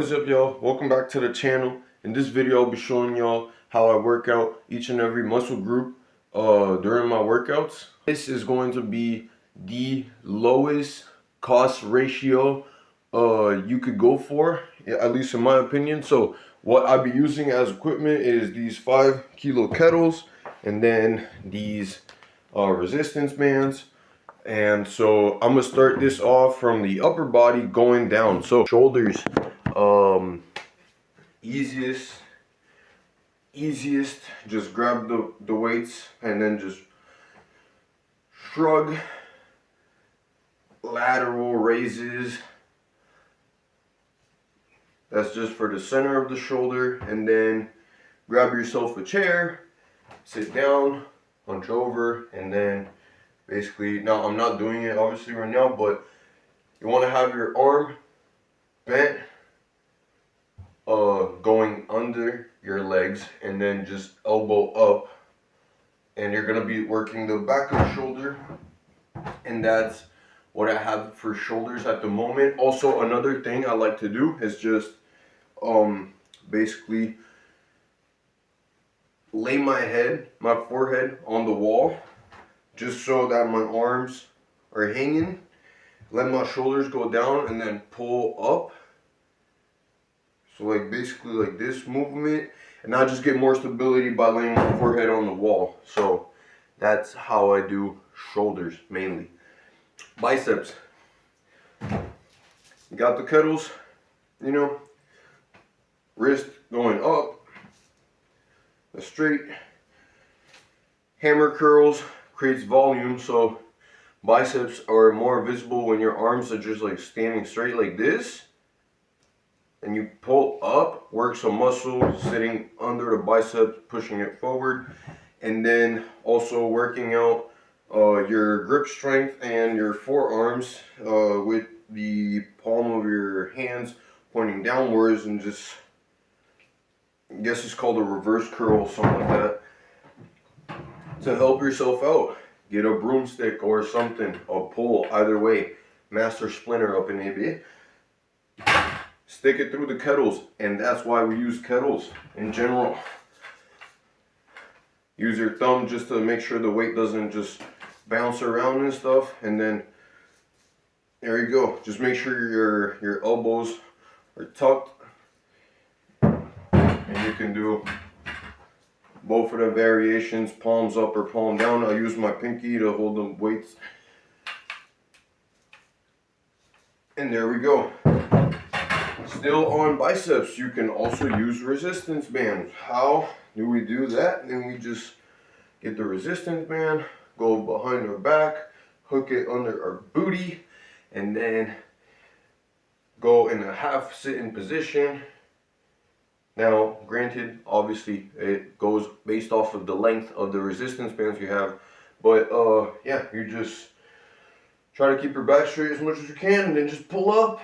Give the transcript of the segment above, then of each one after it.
What's up, y'all? Welcome back to the channel. In this video I'll be showing y'all how I work out each and every muscle group during my workouts. This is going to be the lowest cost ratio you could go for, at least in my opinion. So what I'll be using as equipment is these 5 kilo kettles and then these resistance bands. And so I'm gonna start this off from the upper body going down. So shoulders, easiest, just grab the weights and then just shrug, lateral raises. That's just for the center of the shoulder. And then grab yourself a chair, sit down, hunch over, and then basically, now I'm not doing it obviously right now, but you want to have your arm bent, going under your legs, and then just elbow up, and you're gonna be working the back of the shoulder. And that's what I have for shoulders at the moment. Also, another thing I like to do is just basically lay my forehead on the wall, just so that my arms are hanging. Let my shoulders go down and then pull up. So like basically like this movement, and I just get more stability by laying my forehead on the wall. So that's how I do shoulders mainly. Biceps. You got the kettles, wrist going up, the straight. Hammer curls creates volume, so biceps are more visible when your arms are just like standing straight like this. And you pull up, work some muscle sitting under the biceps, pushing it forward. And then also working out your grip strength and your forearms with the palm of your hands pointing downwards, and just, I guess it's called a reverse curl, something like that, to help yourself out. Get a broomstick or something, a pole, either way. Master Splinter up in AB. Stick it through the kettles, and that's why we use kettles in general. Use your thumb just to make sure the weight doesn't just bounce around and stuff, and then there you go. Just make sure your elbows are tucked, and you can do both of the variations, palms up or palm down. I use my pinky to hold the weights, and there we go. Still on biceps, you can also use resistance bands. How do we do that? Then we just get the resistance band, go behind our back, hook it under our booty, and then go in a half sitting position. Now, granted, obviously it goes based off of the length of the resistance bands you have, but yeah, you just try to keep your back straight as much as you can, and then just pull up.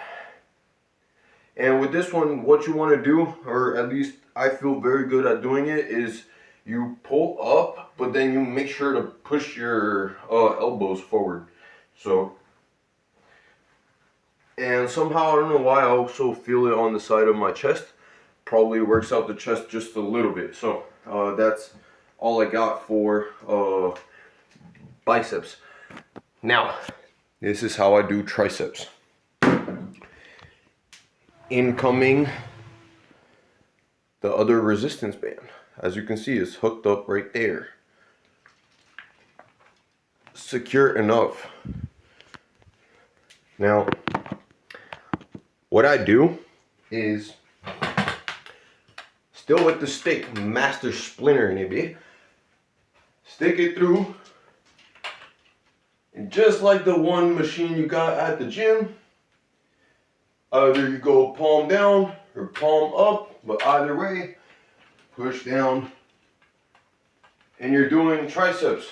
And with this one, what you want to do, or at least I feel very good at doing it, is you pull up, but then you make sure to push your elbows forward. So, and somehow, I don't know why, I also feel it on the side of my chest. Probably works out the chest just a little bit. So that's all I got for biceps. Now, this is how I do triceps. Incoming, the other resistance band, as you can see, is hooked up right there. Secure enough. Now, what I do is, still with the stick, Master Splinter in it, stick it through, and just like the one machine you got at the gym, either you go palm down or palm up, but either way, push down, and you're doing triceps.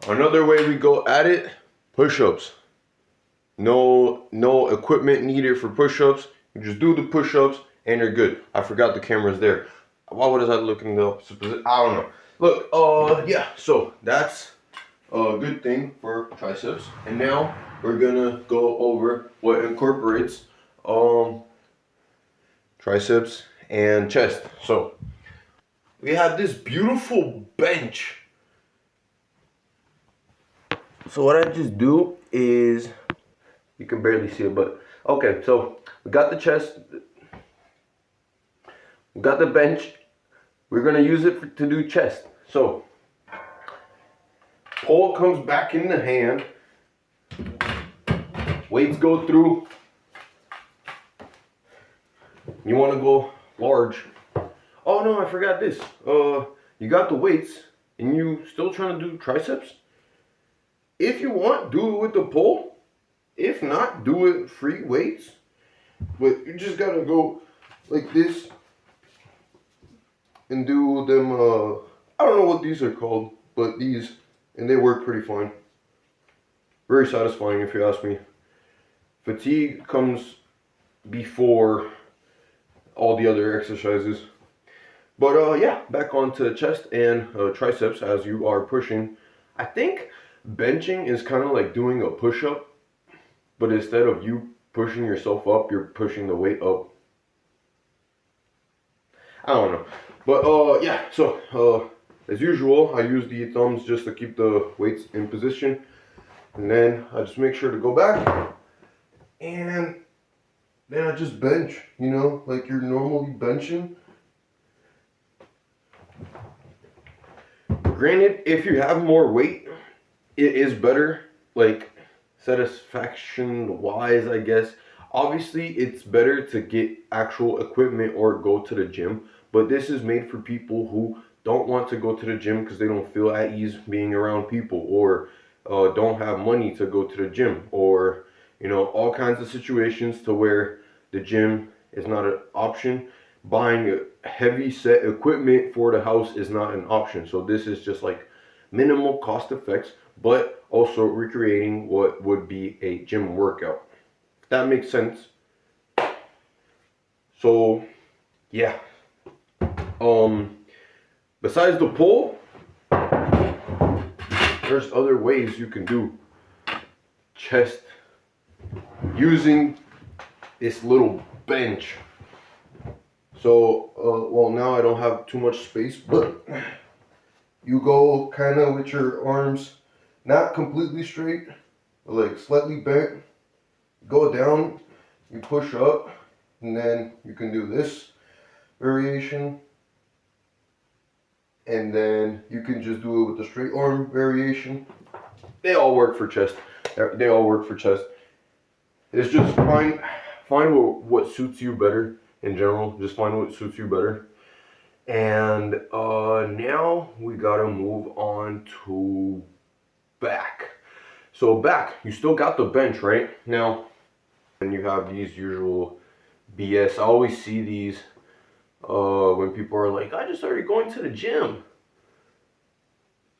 Another way we go at it, push-ups. No equipment needed for push-ups. You just do the push-ups and you're good. I forgot the camera's there. Why was I looking though? I don't know. Look, yeah, so that's a good thing for triceps. And now we're gonna go over what incorporates triceps and chest. So we have this beautiful bench. So what I just do is, you can barely see it, but okay, so we got the chest, we got the bench. We're gonna use it to do chest. So pole comes back in the hand, weights go through. You want to go large. Oh no, I forgot this. You got the weights and you still trying to do triceps? If you want, do it with the pole. If not, do it free weights. But you just gotta go like this and do them. I don't know what these are called, but these, and they work pretty fine. Very satisfying, if you ask me. Fatigue comes before all the other exercises. But yeah, back onto chest and triceps as you are pushing. I think benching is kind of like doing a push-up, but instead of you pushing yourself up, you're pushing the weight up. I don't know. But yeah, so as usual, I use the thumbs just to keep the weights in position. And then I just make sure to go back. And then I just bench, you know, like you're normally benching. Granted, if you have more weight, it is better, like satisfaction wise, I guess. Obviously, it's better to get actual equipment or go to the gym, but this is made for people who don't want to go to the gym because they don't feel at ease being around people, or don't have money to go to the gym, or you know, all kinds of situations to where the gym is not an option. Buying heavy set equipment for the house is not an option. So this is just like minimal cost effects, but also recreating what would be a gym workout. If that makes sense. So yeah. Besides the pole, there's other ways you can do chest using this little bench. So, well, now I don't have too much space, but you go kind of with your arms not completely straight, but like slightly bent. Go down, you push up, and then you can do this variation. And then you can just do it with the straight arm variation. They all work for chest. They all work for chest. It's just find what suits you better in general. Just find what suits you better. And now we gotta move on to back. So back, you still got the bench, right? Now, and you have these usual BS. I always see these when people are like, I just started going to the gym.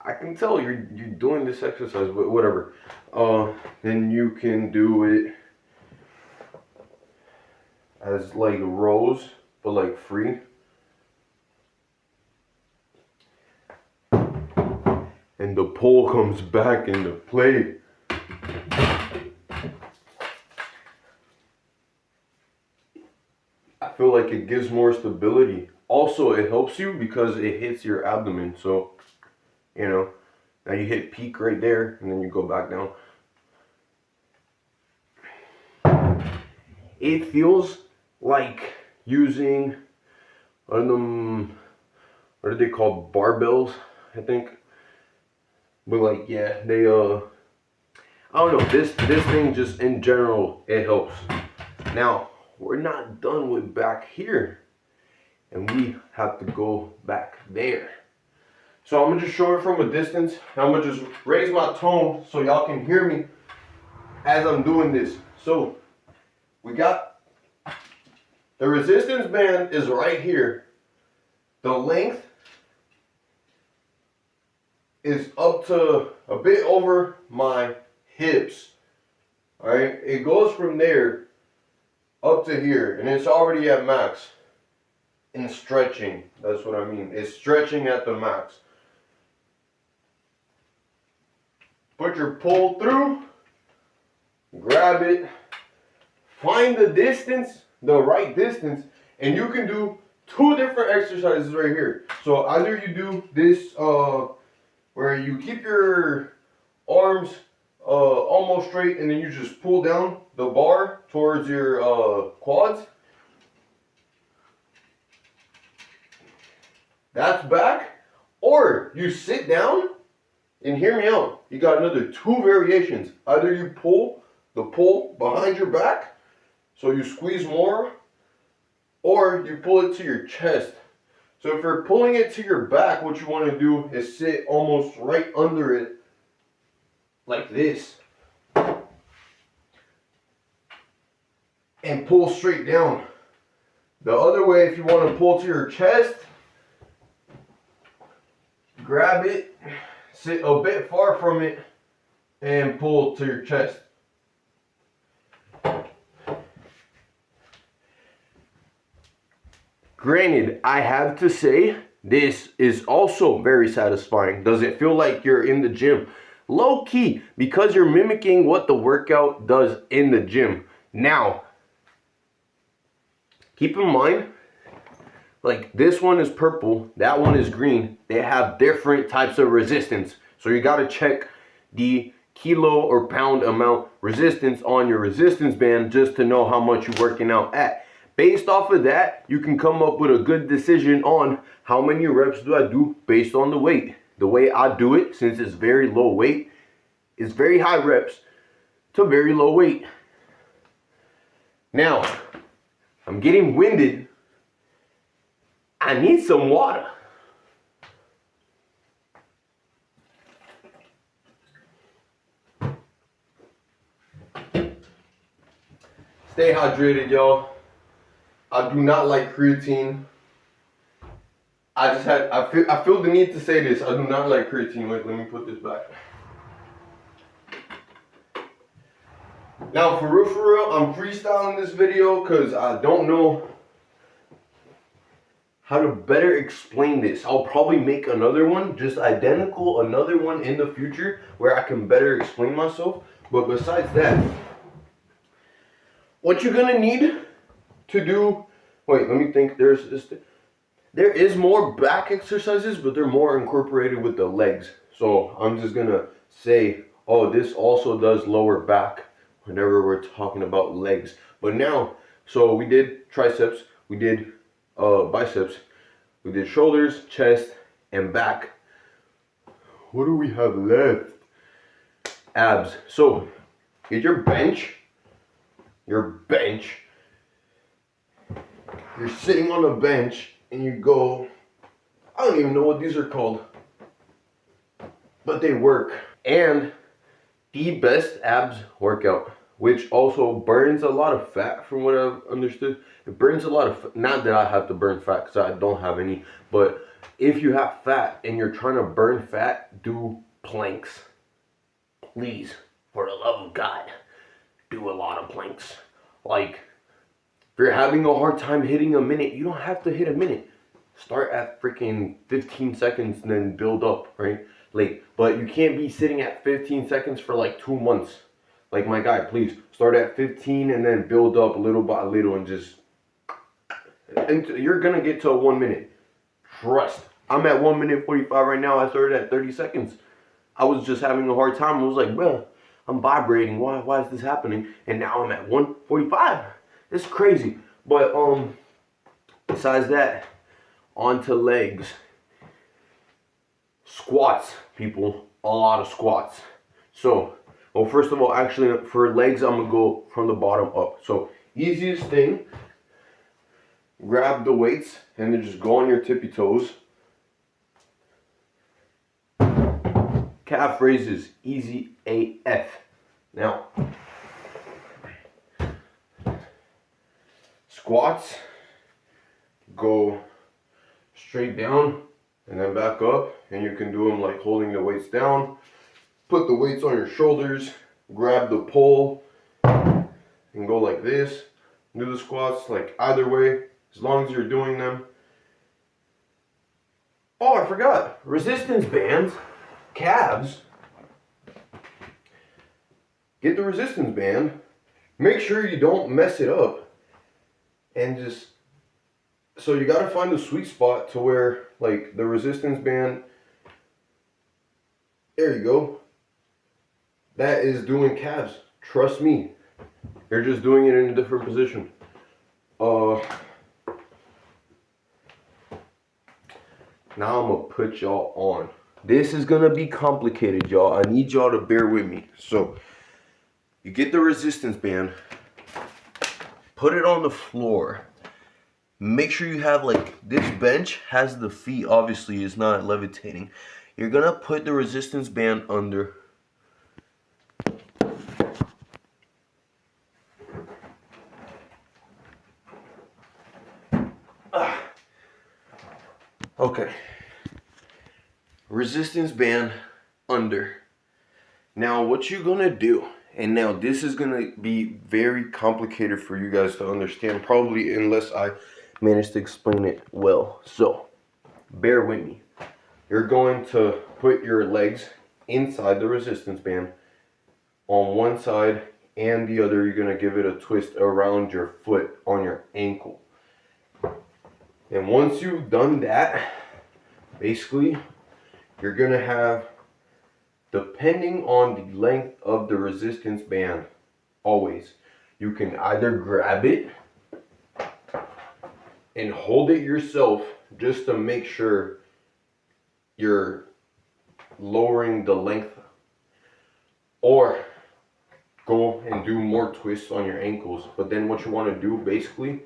I can tell you're doing this exercise, but whatever. Then you can do it as like rows, but like free. And the pole comes back into play. I feel like it gives more stability. Also, it helps you because it hits your abdomen. So, you know, now you hit peak right there and then you go back down. It feels like using what are they called? Barbells, I think. But like, yeah, they I don't know, this thing just in general, it helps. Now, we're not done with back here, and we have to go back there. So I'm gonna just show it from a distance. I'm gonna just raise my tone so y'all can hear me as I'm doing this. So we got the resistance band is right here. The length is up to a bit over my hips. All right, it goes from there up to here, and it's already at max. In stretching, that's what I mean. It's stretching at the max. Put your pole through, grab it, find the distance, the right distance, and you can do 2 different exercises right here. So either you do this where you keep your arms almost straight and then you just pull down the bar towards your quads. That's back. Or you sit down and hear me out. You got another 2 variations. Either you pull the pole behind your back, so you squeeze more, or you pull it to your chest. So if you're pulling it to your back, what you want to do is sit almost right under it, like this, and pull straight down. The other way, if you want to pull to your chest, grab it, sit a bit far from it, and pull to your chest. Granted, I have to say, this is also very satisfying. Does it feel like you're in the gym? Low key, because you're mimicking what the workout does in the gym. Now, keep in mind, like this one is purple, that one is green. They have different types of resistance. So you gotta check the kilo or pound amount resistance on your resistance band just to know how much you're working out at. Based off of that, you can come up with a good decision on how many reps do I do based on the weight. The way I do it, since it's very low weight, is very high reps to very low weight. Now, I'm getting winded. I need some water. Stay hydrated, y'all. I do not like creatine. I feel the need to say this. I do not like creatine. Wait, let me put this back. Now, for real, I'm freestyling this video because I don't know how to better explain this. I'll probably make another one, just identical, another one in the future where I can better explain myself. But besides that, what you're gonna need to do, wait, let me think, there is more back exercises, but they're more incorporated with the legs. So I'm just gonna say, oh, this also does lower back whenever we're talking about legs. But now, so we did triceps, we did biceps, we did shoulders, chest, and back. What do we have left? Abs. So get your bench, you're sitting on a bench and you go, I don't even know what these are called, but they work. And the best abs workout, which also burns a lot of fat from what I've understood. It burns a lot of, not that I have to burn fat because I don't have any, but if you have fat and you're trying to burn fat, do planks. Please, for the love of God, do a lot of planks. Like, if you're having a hard time hitting a minute, you don't have to hit a minute. Start at freaking 15 seconds and then build up, right? Like, but you can't be sitting at 15 seconds for like 2 months. Like my guy, please start at 15 and then build up little by little and you're gonna get to a 1 minute. Trust. I'm at 1 minute 45 right now. I started at 30 seconds. I was just having a hard time. I was like, bro, I'm vibrating. Why is this happening? And now I'm at 1:45. It's crazy. But besides that, on to legs. Squats, people. A lot of squats. So, well, first of all, actually, for legs, I'm going to go from the bottom up. So, easiest thing, grab the weights and then just go on your tippy toes. Calf raises, easy AF. Now, squats, go straight down and then back up, and you can do them like holding the weights down. Put the weights on your shoulders, grab the pole, and go like this. Do the squats like either way, as long as you're doing them. Oh, I forgot. Resistance bands, calves. Get the resistance band, make sure you don't mess it up. And just, so you got to find the sweet spot to where like the resistance band, there you go, that is doing calves. Trust me, you're just doing it in a different position. Now I'm gonna put y'all on. This is gonna be complicated, y'all. I need y'all to bear with me. So you get the resistance band, put it on the floor. Make sure you have, like, this bench has the feet, obviously it's not levitating. You're gonna put the resistance band under. Okay. Resistance band under. Now what you're gonna do, and now this is gonna be very complicated for you guys to understand, probably, unless I manage to explain it well. So bear with me. You're going to put your legs inside the resistance band on one side, and the other you're gonna give it a twist around your foot on your ankle. And once you've done that, basically you're gonna have, depending on the length of the resistance band, always, you can either grab it and hold it yourself just to make sure you're lowering the length, or go and do more twists on your ankles. But then what you want to do basically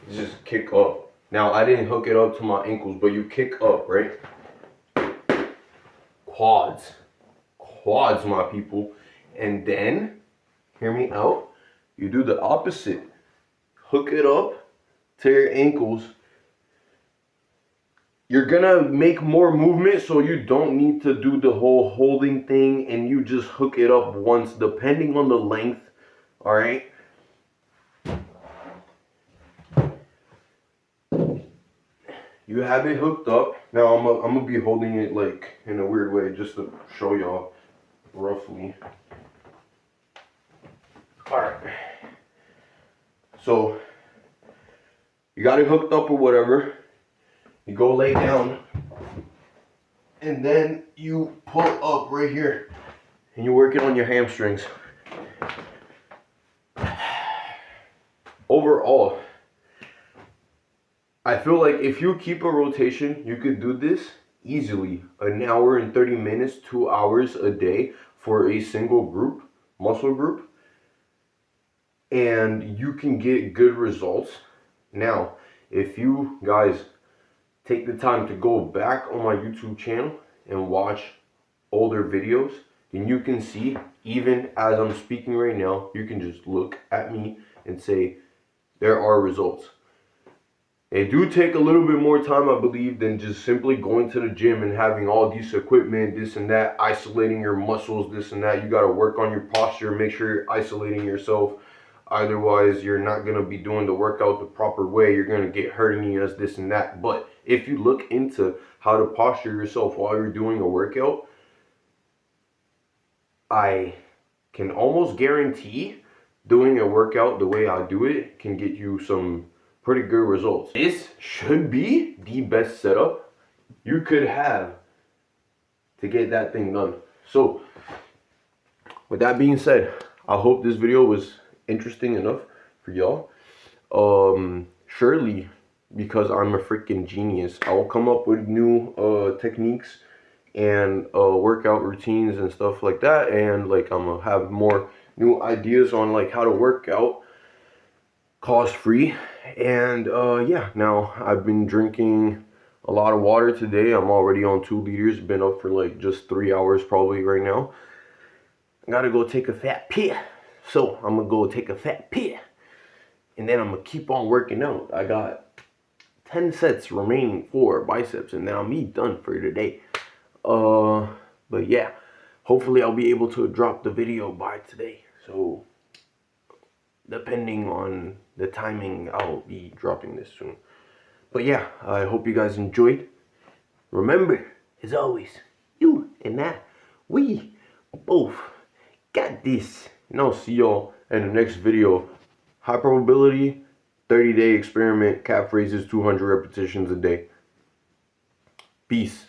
is just kick up. Now I didn't hook it up to my ankles, but you kick up, right? Quads, my people. And then, hear me out, you do the opposite. Hook it up to your ankles. You're gonna make more movement, so you don't need to do the whole holding thing, and you just hook it up once, depending on the length. All right. You have it hooked up. Now I'm gonna be holding it like in a weird way just to show y'all roughly. All right. So you got it hooked up or whatever. You go lay down, and then you pull up right here, and you work it on your hamstrings. Overall, I feel like if you keep a rotation, you could do this easily. An hour and 30 minutes, 2 hours a day for a single group, muscle group. And you can get good results. Now, if you guys take the time to go back on my YouTube channel and watch older videos, then you can see, even as I'm speaking right now, you can just look at me and say, there are results. They do take a little bit more time, I believe, than just simply going to the gym and having all this equipment, this and that, isolating your muscles, this and that. You got to work on your posture, make sure you're isolating yourself. Otherwise, you're not going to be doing the workout the proper way. You're going to get hernias, this and that. But if you look into how to posture yourself while you're doing a workout, I can almost guarantee doing a workout the way I do it can get you some pretty good results. This should be the best setup you could have to get that thing done. So with that being said, I hope this video was interesting enough for y'all. Surely, because I'm a freaking genius, I will come up with new techniques and workout routines and stuff like that, and like I'm gonna have more new ideas on like how to work out cost free. And yeah, now I've been drinking a lot of water today. I'm already on 2 liters, been up for like just 3 hours probably right now. I gotta go take a fat piss. So I'm gonna go take a fat piss, and then I'm gonna keep on working out. I got 10 sets remaining for biceps, and then I'll be done for today. But yeah, hopefully I'll be able to drop the video by today. So depending on the timing, I'll be dropping this soon. But yeah, I hope you guys enjoyed. Remember, as always, you and I, we both got this. And I'll see y'all in the next video. High probability, 30-day experiment, calf raises 200 repetitions a day. Peace.